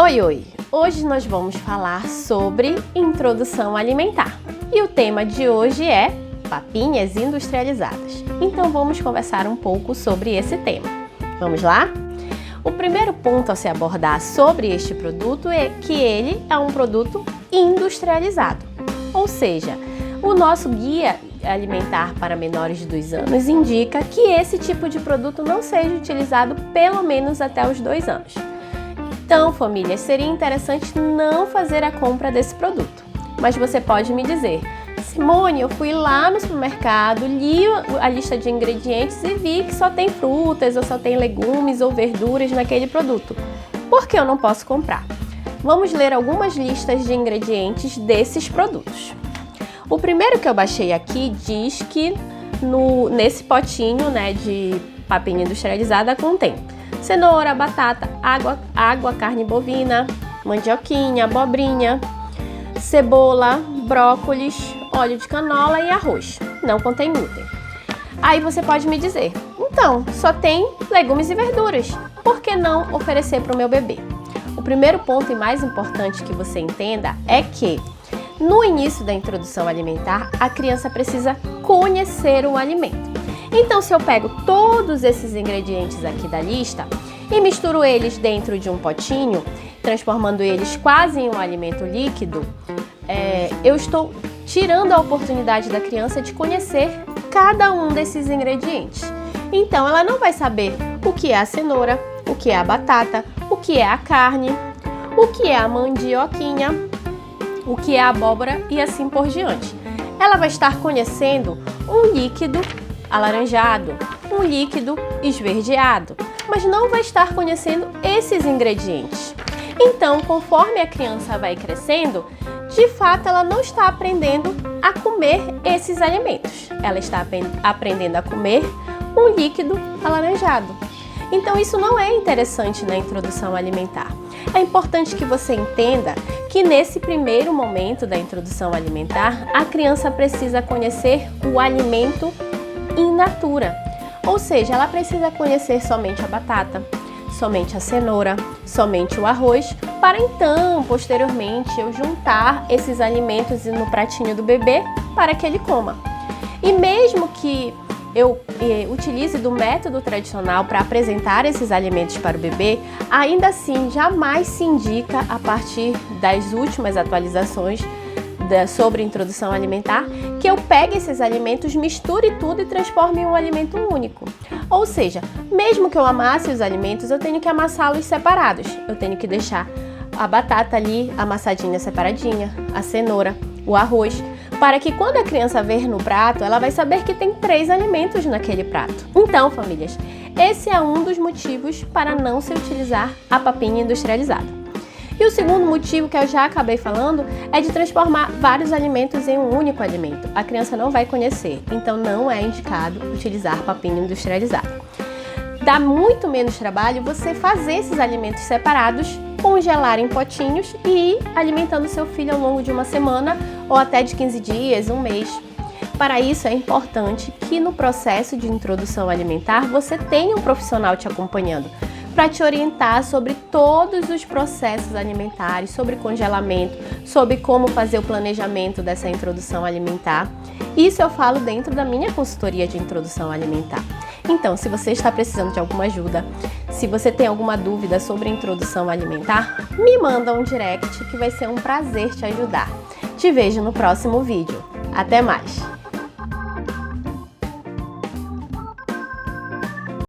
Oi, oi! Hoje nós vamos falar sobre introdução alimentar e o tema de hoje é papinhas industrializadas. Então vamos conversar um pouco sobre esse tema. Vamos lá? O primeiro ponto a se abordar sobre este produto é que ele é um produto industrializado, ou seja, o nosso guia alimentar para menores de 2 anos indica que esse tipo de produto não seja utilizado pelo menos até os 2 anos. Então, família, seria interessante não fazer a compra desse produto. Mas você pode me dizer: Simone, eu fui lá no supermercado, li a lista de ingredientes e vi que só tem frutas ou só tem legumes ou verduras naquele produto. Por que eu não posso comprar? Vamos ler algumas listas de ingredientes desses produtos. O primeiro que eu baixei aqui diz que nesse potinho, de papinha industrializada contém cenoura, batata, água, carne bovina, mandioquinha, abobrinha, cebola, brócolis, óleo de canola e arroz. Não contém glúten. Aí você pode me dizer: então, só tem legumes e verduras. Por que não oferecer para o meu bebê? O primeiro ponto e mais importante que você entenda é que no início da introdução alimentar, a criança precisa conhecer o alimento. Então, se eu pego todos esses ingredientes aqui da lista e misturo eles dentro de um potinho, transformando eles quase em um alimento líquido, eu estou tirando a oportunidade da criança de conhecer cada um desses ingredientes. Então, ela não vai saber o que é a cenoura, o que é a batata, o que é a carne, o que é a mandioquinha, o que é a abóbora e assim por diante. Ela vai estar conhecendo um líquido alaranjado, um líquido esverdeado, mas não vai estar conhecendo esses ingredientes. Então, conforme a criança vai crescendo, de fato ela não está aprendendo a comer esses alimentos. Ela está aprendendo a comer um líquido alaranjado. Então, isso não é interessante na introdução alimentar. É importante que você entenda que nesse primeiro momento da introdução alimentar, a criança precisa conhecer o alimento in natura, ou seja, ela precisa conhecer somente a batata, somente a cenoura, somente o arroz, para então, posteriormente, eu juntar esses alimentos no pratinho do bebê para que ele coma. E mesmo que eu utilize do método tradicional para apresentar esses alimentos para o bebê, ainda assim jamais se indica, a partir das últimas atualizações sobre introdução alimentar, que eu pegue esses alimentos, misture tudo e transforme em um alimento único. Ou seja, mesmo que eu amasse os alimentos, eu tenho que amassá-los separados. Eu tenho que deixar a batata ali amassadinha separadinha, a cenoura, o arroz, para que quando a criança ver no prato, ela vai saber que tem 3 alimentos naquele prato. Então, famílias, esse é um dos motivos para não se utilizar a papinha industrializada. E o segundo motivo, que eu já acabei falando, é de transformar vários alimentos em um único alimento. A criança não vai conhecer, então não é indicado utilizar papinha industrializada. Dá muito menos trabalho você fazer esses alimentos separados, congelar em potinhos e ir alimentando seu filho ao longo de uma semana ou até de 15 dias, um mês. Para isso é importante que no processo de introdução alimentar você tenha um profissional te acompanhando, para te orientar sobre todos os processos alimentares, sobre congelamento, sobre como fazer o planejamento dessa introdução alimentar. Isso eu falo dentro da minha consultoria de introdução alimentar. Então, se você está precisando de alguma ajuda, se você tem alguma dúvida sobre introdução alimentar, me manda um direct que vai ser um prazer te ajudar. Te vejo no próximo vídeo. Até mais!